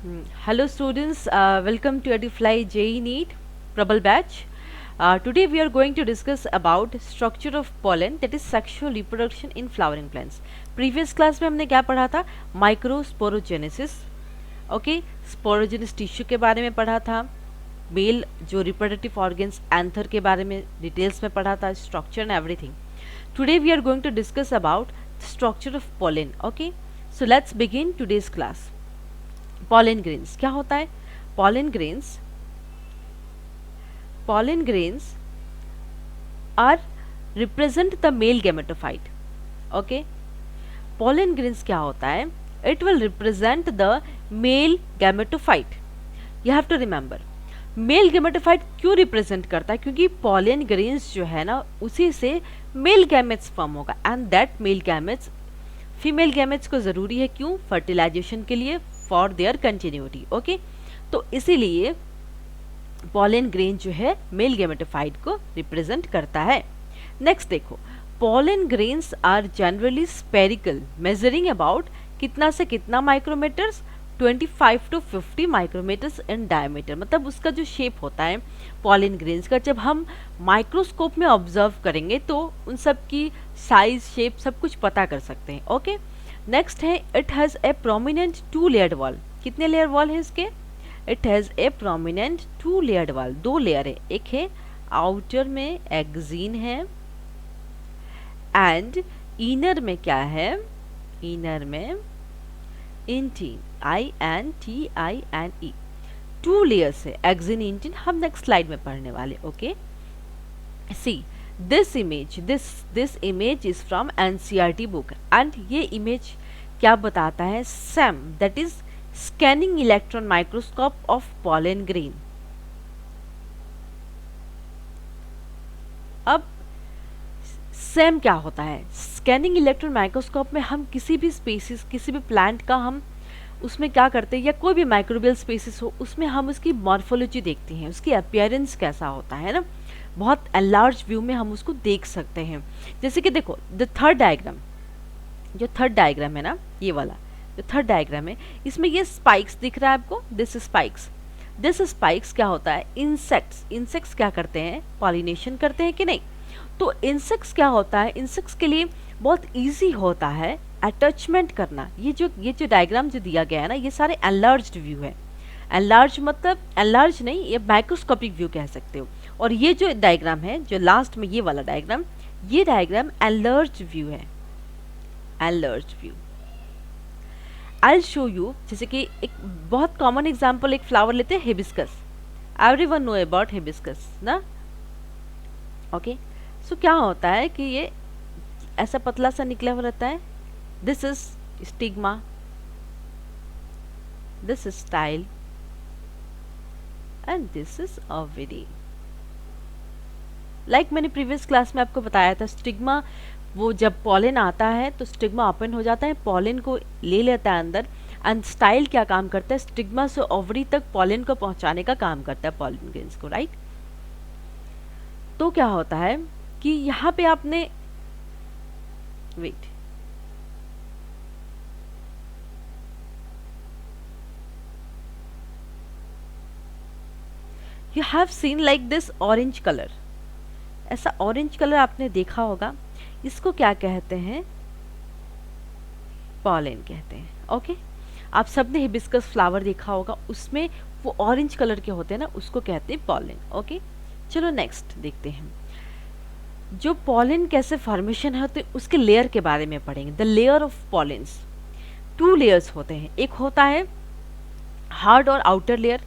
Hello students, welcome to Edifly JEE NEET Prabal batch. Today we are going to discuss about structure of pollen, that is sexual reproduction in flowering plants. Previous class में हमने क्या पढ़ा था? Microsporogenesis, okay, sporogenous tissue के बारे में पढ़ा था, मेल जो रिप्रोडक्टिव ऑर्गन्स एंथर के बारे में डिटेल्स में पढ़ा था, structure and everything. Today we are going to discuss about the structure of pollen. Okay, so let's begin today's class. Pollen grains क्या होता है? Pollen grains are represent the male gametophyte. Okay, pollen grains क्या होता है? It will represent the male gametophyte. You have to remember. Male gametophyte क्यों represent करता है? क्योंकि पॉलन ग्रेन्स जो है ना, उसी से मेल गैमेट्स फॉर्म होगा and that male gametes female gametes को ज़रूरी है. क्यों? फर्टिलाइजेशन के लिए, फॉर देयर कंटिन्यूटी. ओके, तो इसीलिए पॉलन ग्रेन जो है मेल गैमेटोफाइट को रिप्रेजेंट करता है. नेक्स्ट देखो, pollen grains are generally spherical, measuring about कितना से कितना micrometres, 25 to 50 micrometres in diameter. मतलब उसका जो शेप होता है पॉलन ग्रेन्स का, जब हम माइक्रोस्कोप में ऑब्जर्व करेंगे तो उन सब की साइज, शेप सब कुछ पता कर सकते हैं. ओके, नेक्स्ट है it has a prominent 2 layered wall. कितने लेयर वॉल है इसके? It has a prominent 2 layered wall. 2 layer है. एक है आउटर में एक्जीन है एंड इनर में क्या है? इनर में इंटीन, INTINE. 2 लेयर्स है एक्जिन, इंटीन. हम नेक्स्ट स्लाइड में पढ़ने वाले. Okay, see this image is from NCERT book and ये इमेज क्या बताता है? SEM, that is scanning electron microscope of pollen grain. अब SEM क्या होता है? स्कैनिंग इलेक्ट्रॉन माइक्रोस्कोप में हम किसी भी स्पीसीज, किसी भी प्लांट का हम उसमें क्या करते हैं, या कोई भी माइक्रोबियल स्पीसीज हो, उसमें हम उसकी मॉर्फोलॉजी देखते हैं, उसकी अपीयरेंस कैसा होता है ना, बहुत एनलार्ज व्यू में हम उसको देख सकते हैं. जैसे कि देखो द थर्ड डायग्राम, जो थर्ड डायग्राम है ना, ये वाला जो थर्ड डायग्राम है, इसमें ये स्पाइक्स दिख रहा है आपको. दिस स्पाइक्स क्या होता है? इंसेक्ट्स क्या करते हैं? पॉलिनेशन करते हैं कि नहीं? तो इंसेक्ट्स क्या होता है? इंसेक्ट्स के लिए बहुत इजी होता है अटैचमेंट करना. ये जो डायग्राम जो दिया गया है ना, ये सारे एनलार्ज्ड व्यू है. एनलार्ज मतलब एनलार्ज नहीं, ये माइक्रोस्कोपिक व्यू कह सकते हो. और ये जो डायग्राम है, जो लास्ट में ये वाला डायग्राम, ये डायग्राम एनलार्ज्ड व्यू है. Enlarged view I show you. जैसे कि एक बहुत कॉमन एग्जाम्पल, एक फ्लावर लेते हैं, hibiscus. Everyone know about hibiscus ना. ओके, सो क्या होता है कि ये ऐसा पतला सा निकला हुआ रहता है. This is stigma, this is style and this is ovary. Like मैंने प्रीवियस क्लास में आपको बताया था, स्टिग्मा वो जब पॉलन आता है तो स्टिग्मा ओपन हो जाता है, पॉलन को ले लेता है अंदर, एंड स्टाइल क्या काम करता है? स्टिग्मा से ओवरी तक पॉलन को पहुंचाने का काम करता है, पॉलन ग्रेन्स को, राइट. तो क्या होता है कि यहाँ पे आपने wait, you have seen like this orange colour. ऐसा ऑरेंज कलर आपने देखा होगा. इसको क्या कहते हैं? पॉलन कहते हैं. ओके, आप सबने हिबिस्कस फ्लावर देखा होगा, उसमें वो ऑरेंज कलर के होते हैं ना, उसको कहते हैं पॉलन. ओके, चलो नेक्स्ट देखते हैं. जो पॉलन कैसे फॉर्मेशन है, तो उसके लेयर के बारे में पढ़ेंगे. The layer of pollens, 2 layers होते हैं. एक होता है हार्ड और outer layer.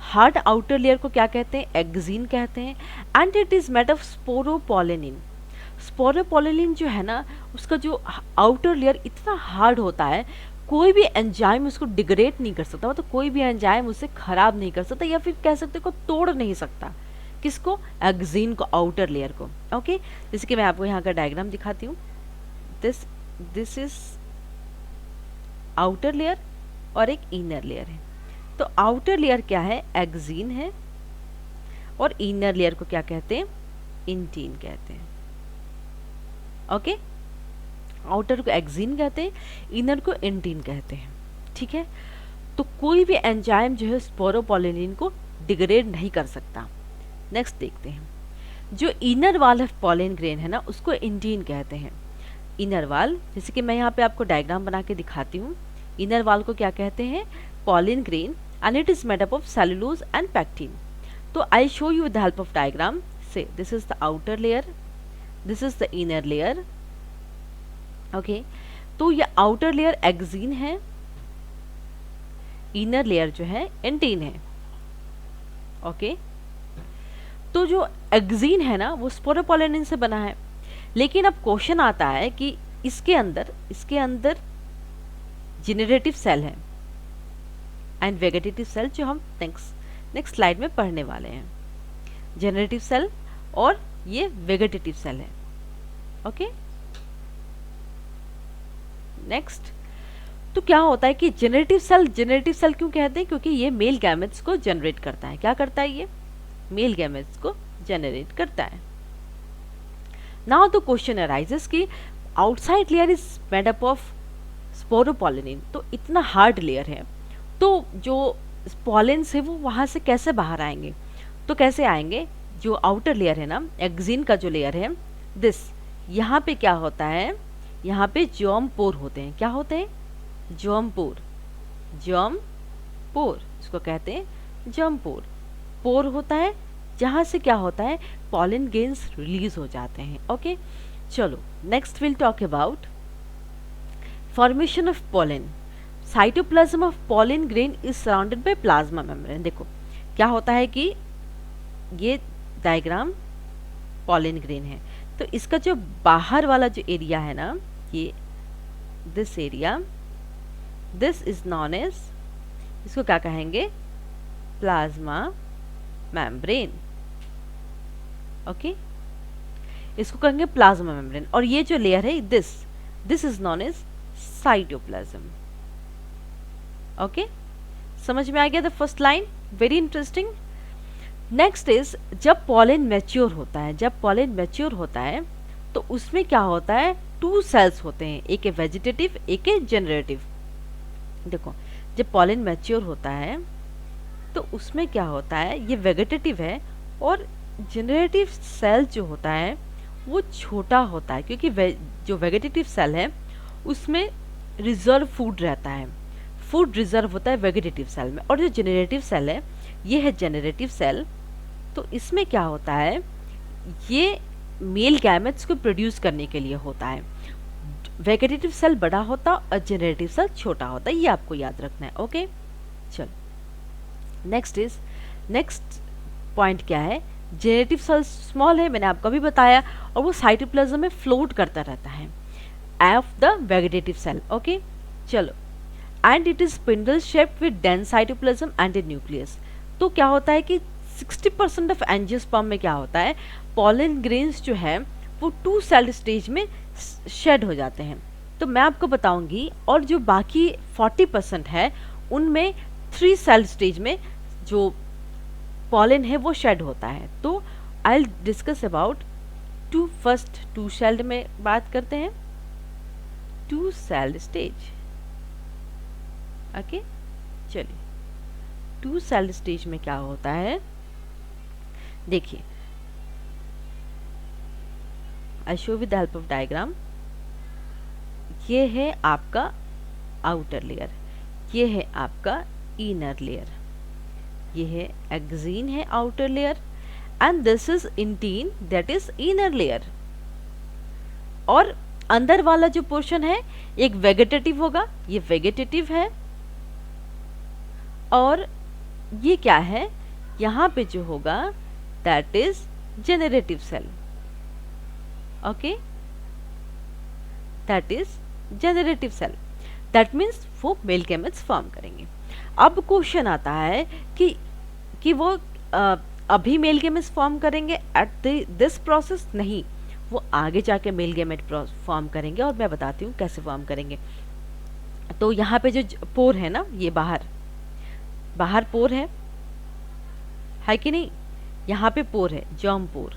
Hard outer layer को क्या कहते हैं? एक्जीन कहते हैं. And it is made of sporopollenin. Sporopollenin जो है ना, उसका जो आउटर लेयर इतना हार्ड होता है, कोई भी एंजाइम उसको डिग्रेड नहीं कर सकता. मतलब कोई भी एंजाइम उसे खराब नहीं कर सकता, या फिर कह सकते को तोड़ नहीं सकता. किसको? एक्जीन को, आउटर लेयर को. ओके, जैसे कि मैं आपको यहाँ का डायग्राम दिखाती हूँ. दिस इज आउटर लेयर और एक इनर लेयर है. तो आउटर लेयर क्या है? एक्जीन है. और इनर लेयर को क्या कहते हैं? इंटीन कहते हैं. ओके, आउटर को एक्जीन कहते हैं, इनर को इंटीन कहते हैं. ठीक है, तो कोई भी एंजाइम जो है स्पोरोपोलिन को डिग्रेड नहीं कर सकता। नेक्स्ट देखते हैं, जो inner wall of pollen grain है ना, उसको इंटीन कहते हैं। इनर वाल, जैसे कि मैं यहाँ पे आपको डायग्राम बना के दिखाती हूँ। इनर वाल को क्या कहते हैं? Pollen grain, and it is made up of cellulose and pectin. तो I show you with the help of diagram. So this is the outer layer, this is the inner layer. Okay, तो ये outer layer एक्सिन है, inner layer जो है एंटीन है। Okay, तो जो एक्सिन है ना वो स्पोरोपोलिन से बना है। लेकिन अब क्वेश्चन आता है कि इसके अंदर जेनरेटिव सेल है एंड वेगेटेटिव सेल, जो हम नेक्स्ट स्लाइड में पढ़ने वाले हैं। जेनरेटिव सेल और ये वेगेटेटिव सेल है। ओके, नेक्स्ट, तो क्या होता है कि जेनरेटिव सेल क्यों कहते हैं? क्योंकि ये मेल गैमेट्स को जनरेट करता है। क्या करता है? ये मेल गैमेट्स को जनरेट करता है। नाउ द क्वेश्चन अराइजेस कि outside layer is made up of sporopollenin, तो इतना हार्ड लेयर है, तो जो पॉलेन्स है वो वहां से कैसे बाहर आएंगे? तो कैसे आएंगे? जो आउटर लेयर है ना, एक्सिन का जो लेयर है, दिस, यहाँ पे क्या होता है? यहाँ पे जर्म पोर होते हैं। क्या होते हैं? जर्म पोर, इसको कहते हैं जर्म पोर होता है, जहां से क्या होता है? पॉलन ग्रेन्स रिलीज हो जाते हैं। ओके, चलो next will talk about formation of pollen. Cytoplasm of pollen grain is surrounded by plasma membrane. देखो क्या होता है कि ये डायग्राम पॉलन ग्रेन है, तो इसका जो बाहर वाला जो एरिया है ना, ये this area, this is known as, इसको क्या कहेंगे? Plasma membrane. ओके, इसको कहेंगे प्लाज्मा मेम्ब्रेन। और ये जो लेयर है this is known as cytoplasm. Okay, समझ में आ गया the first line? Very interesting. Next is, जब पॉलन मैच्योर होता है, तो उसमें क्या होता है? 2 सेल्स होते हैं, एक है वेजिटेटिव, एक है जनरेटिव। देखो, जब पॉलन मैच्योर होता है तो उसमें क्या होता है? ये वेजिटेटिव है, और जनरेटिव सेल जो होता है वो छोटा होता है, क्योंकि जो वेजिटेटिव सेल है उसमें रिजर्व फूड रहता है, फूड रिजर्व होता है वेजिटेटिव सेल में। और जो जनरेटिव सेल है, ये है जनरेटिव सेल, तो इसमें क्या होता है? ये मेल गैमेट्स को प्रोड्यूस करने के लिए होता है। वेजिटेटिव सेल बड़ा होता और जनरेटिव सेल छोटा होता है, ये आपको याद रखना है। ओके, चलो नेक्स्ट पॉइंट क्या है? जेनेरेटिव सेल स्मॉल है, मैंने आपको अभी बताया, और वो साइटोप्लाज्म में फ्लोट करता रहता है of the vegetative cell. Okay, चलो, and it is spindle shaped with dense cytoplasm and a nucleus. तो क्या होता है कि 60% ऑफ एंजियोस्पर्म में क्या होता है? पॉलन ग्रेन्स जो है वो 2 सेल स्टेज में शेड हो जाते हैं। तो मैं आपको बताऊंगी, और जो बाकी 40% है उनमें 3 सेल स्टेज में जो पॉलन है वो शेड होता है। तो I discuss about first 2 cell में बात करते हैं, 2 सेल स्टेज। ओके, चलिए 2 सेल स्टेज में क्या होता है? देखिए, I show with the help of diagram. ये है आपका आउटर लेयर, ये है आपका इनर लेयर, ये है एक्सिन है outer layer, and this is intine, that is inner layer. और अंदर वाला जो पोर्शन है एक वेजिटेटिव होगा, ये वेजिटेटिव है, और ये क्या है? यहाँ पे जो होगा that is generative cell. Okay, that is generative cell, that means वो मेल गैमेट्स फॉर्म करेंगे। अब क्वेश्चन आता है कि वो अभी मेल गैमेट्स फॉर्म करेंगे एट दिस प्रोसेस? नहीं, वो आगे जाके मेल गैमेट फॉर्म करेंगे, और मैं बताती हूँ कैसे फॉर्म करेंगे। तो यहाँ पे जो पोर है ना, ये बाहर पोर है कि नहीं? यहाँ पे पोर है, जर्म पोर।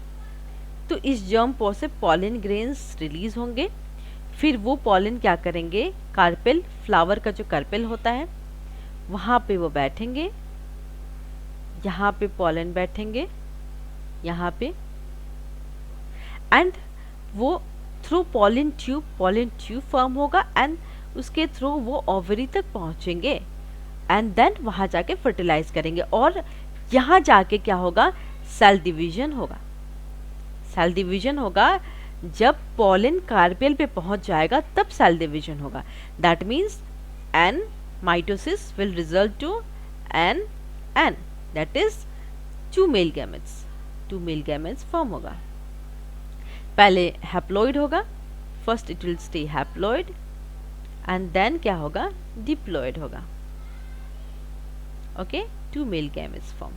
तो इस जर्म पोर से पॉलन ग्रेन्स रिलीज होंगे, फिर वो पॉलन क्या करेंगे? कार्पेल, फ्लावर का जो कार्पेल होता है वहाँ पे वो बैठेंगे, यहाँ पे पॉलन बैठेंगे, यहाँ पे, एंड वो थ्रू पॉलन ट्यूब फॉर्म होगा एंड उसके थ्रू वो ओवरी तक पहुंचेंगे एंड देन वहां जाके फर्टिलाइज करेंगे और यहाँ जाके क्या होगा, सेल डिवीजन होगा। सेल डिवीजन होगा जब पॉलन कार्पेल पे पहुंच जाएगा तब सेल डिवीजन होगा। That means an mitosis will result to an an, that is 2 male gametes, 2 male gametes form होगा। पहले हैप्लॉइड होगा, first it will stay haploid and then क्या होगा, डिप्लॉइड होगा। Okay, 2 male gametes form.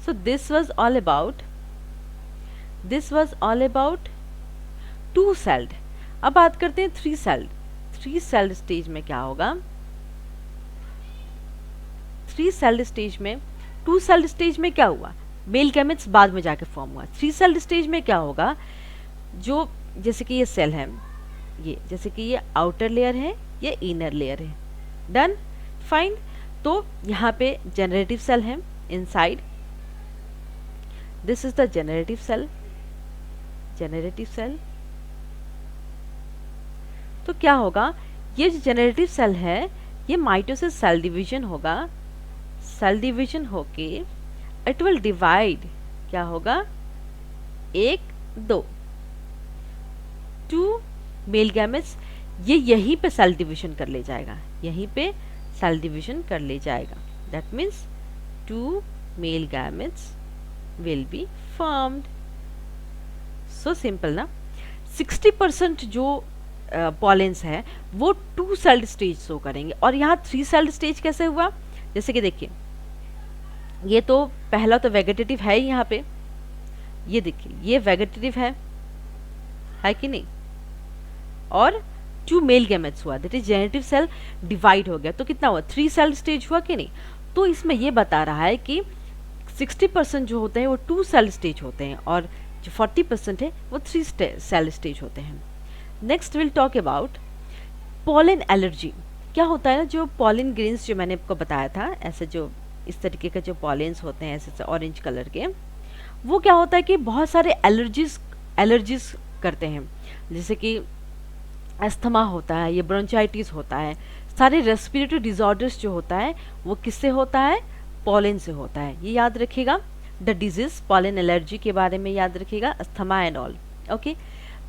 So this was all about 2 celled. अब बात करते हैं 3 celled. 3 celled स्टेज में क्या होगा, 3 celled स्टेज में, 2 celled स्टेज में क्या हुआ, मेल गैमेट्स बाद में जाके फॉर्म हुआ। 3 celled स्टेज में क्या होगा, जो जैसे कि ये सेल है, ये जैसे कि ये आउटर लेयर है, ये इनर लेयर है, डन, फाइन। तो यहाँ पे जनरेटिव सेल है inside, this is the generative cell, generative cell. तो क्या होगा, ये जो जनरेटिव सेल है ये माइटोसिस सेल डिवीजन होगा, सेल डिवीजन होके इट विल डिवाइड, क्या होगा, 1 2 2 मेल गैमेट्स, ये यहीं पे सेल डिवीजन कर ले जाएगा, यहीं पे सेल डिवीजन कर ले जाएगा। That means 2 male gametes will be formed. So simple ना। 60% जो पॉलेंस है वो 2 सेल्ड स्टेज शो करेंगे और यहाँ 3 सेल्ड स्टेज कैसे हुआ, जैसे कि देखिए ये तो पहला तो वेगेटेटिव है ही, यहाँ पे ये देखिए ये वेगेटेटिव है कि नहीं, और 2 मेल गैमेट्स हुआ, that is generative cell divide हो गया, तो कितना हुआ, 3 सेल स्टेज हुआ कि नहीं। तो इसमें ये बता रहा है कि 60% जो होते हैं वो 2 सेल स्टेज होते हैं और जो 40% है वो 3 सेल स्टेज होते हैं। Next will talk about pollen allergy. क्या होता है ना, जो पॉलन ग्रेन्स जो मैंने आपको बताया था, ऐसे जो इस तरीके के जो पॉलेंस होते हैं ऐसे ऑरेंज कलर के, वो क्या होता है कि बहुत सारे एलर्जीज करते हैं, जैसे कि अस्थमा होता है, ये ब्रोंचाइटिस होता है, सारे रेस्पिरेटरी डिसऑर्डर्स जो होता है वो किससे होता है, पॉलन से होता है। ये याद रखिएगा, द डिजीज पॉलन एलर्जी के बारे में याद रखिएगा, asthma and all. Okay,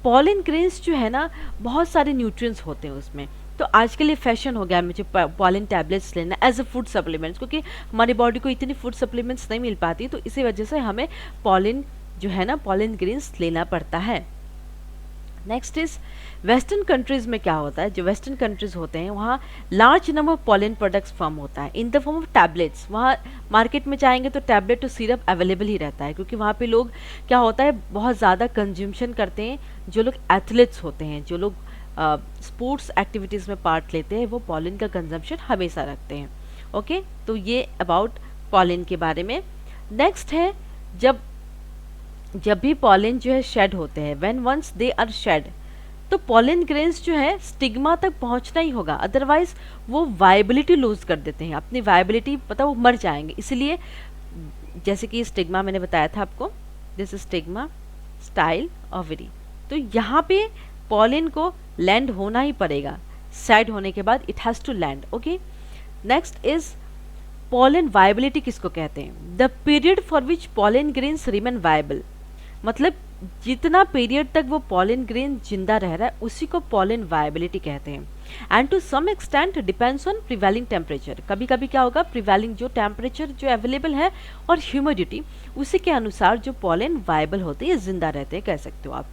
pollen grains जो है ना बहुत सारे न्यूट्रिएंट्स होते हैं उसमें, तो आज के लिए फैशन हो गया मुझे पॉलन टैबलेट्स लेना एज अ फूड सप्लीमेंट्स, क्योंकि हमारी बॉडी को इतनी फूड सप्लीमेंट्स नहीं मिल पाती, तो इसी वजह से हमें पॉलन जो है ना पॉलन ग्रेन्स लेना पड़ता है। नेक्स्ट इज वेस्टर्न कंट्रीज में क्या होता है, जो वेस्टर्न कंट्रीज होते हैं वहाँ large number of pollen products form होता है in the form of tablets. वहाँ मार्केट में जाएंगे तो टैबलेट और सिरप अवेलेबल ही रहता है, क्योंकि वहाँ पे लोग क्या होता है बहुत ज़्यादा कंज्यूमशन करते हैं, जो लोग एथलीट्स होते हैं, जो लोग स्पोर्ट्स एक्टिविटीज़ में पार्ट लेते हैं, वो पॉलन का कंजम्पशन हमेशा रखते हैं। ओके, तो ये अबाउट पॉलन के बारे में। नेक्स्ट है जब भी पॉलन जो है शेड होते हैं, when once they are shed, तो पॉलन ग्रेन्स जो है स्टिग्मा तक पहुंचना ही होगा, अदरवाइज वो वायबिलिटी लूज कर देते हैं, अपनी वायबिलिटी पता वो मर जाएंगे। इसलिए जैसे कि स्टिग्मा मैंने बताया था आपको, दिस स्टिग्मा स्टाइल ओवरी, तो यहाँ पे पॉलन को लैंड होना ही पड़ेगा, सेड होने के बाद it has to land. Okay, next is pollen viability किसको कहते हैं, the period for which pollen grains remain viable, मतलब जितना पीरियड तक वो पॉलन ग्रेन जिंदा रह रहा है उसी को पॉलन वायबिलिटी कहते हैं। And to some extent depends on prevailing temperature, कभी कभी क्या होगा प्रिवेलिंग जो टेम्परेचर जो अवेलेबल है और ह्यूमिडिटी, उसी के अनुसार जो पॉलन वायबल होते हैं जिंदा रहते हैं, कह सकते हो आप।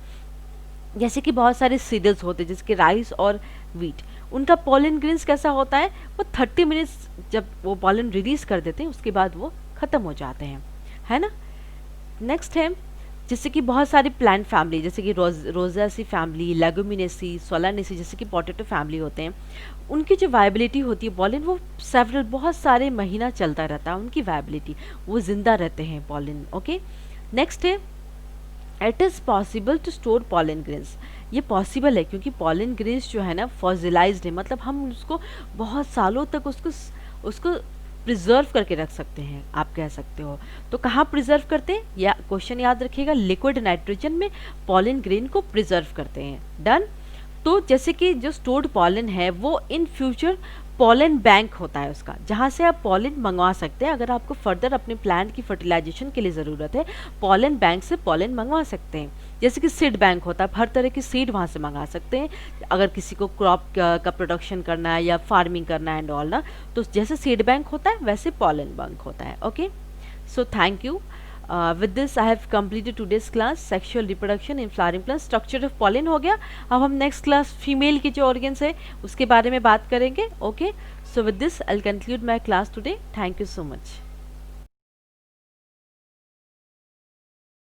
जैसे कि बहुत सारे सीरियल्स होते हैं जैसे कि राइस और व्हीट, उनका पॉलन ग्रेन्स कैसा होता है, वो 30 मिनट्स जब वो पॉलन रिलीज कर देते हैं उसके बाद वो खत्म हो जाते हैं, है ना। नेक्स्ट है जैसे कि बहुत सारी प्लांट फैमिली, जैसे कि रोजासी फैमिली, लेगुमिनेसी, सोलानेसी, जैसे कि पोटैटो फैमिली होते हैं, उनकी जो वायबिलिटी होती है पॉलन वो बहुत सारे महीना चलता रहता है, उनकी वायबिलिटी वो जिंदा रहते हैं पॉलन। ओके, नेक्स्ट है it is possible to store pollen grains. ये पॉसिबल है क्योंकि पॉलन ग्रेन्स जो है ना फॉसिलाइज्ड है, मतलब हम उसको बहुत सालों तक उसको प्रिजर्व करके रख सकते हैं, आप कह सकते हो। तो कहाँ प्रिजर्व करते हैं, या क्वेश्चन याद रखिएगा, लिक्विड नाइट्रोजन में पॉलन ग्रेन को प्रिजर्व करते हैं। डन। तो जैसे कि जो स्टोर्ड पॉलन है वो इन फ्यूचर पॉलन बैंक होता है उसका, जहाँ से आप पॉलन मंगवा सकते हैं। अगर आपको फर्दर अपने प्लांट की फर्टिलाइजेशन के लिए ज़रूरत है, पॉलन बैंक से पॉलन मंगवा सकते हैं। जैसे कि सीड बैंक होता है, हर तरह की सीड वहाँ से मंगा सकते हैं अगर किसी को क्रॉप का प्रोडक्शन करना है या फार्मिंग करना है एंड ऑल ना। तो जैसे सीड बैंक होता है वैसे पॉलन बैंक होता है। Okay, so thank you. With this I have completed today's class sexual reproduction in flowering plants, structure of pollen हो गया। अब हम next class फीमेल के जो organs है उसके बारे में बात करेंगे। Okay, so with this I'll conclude my class today. Thank you so much.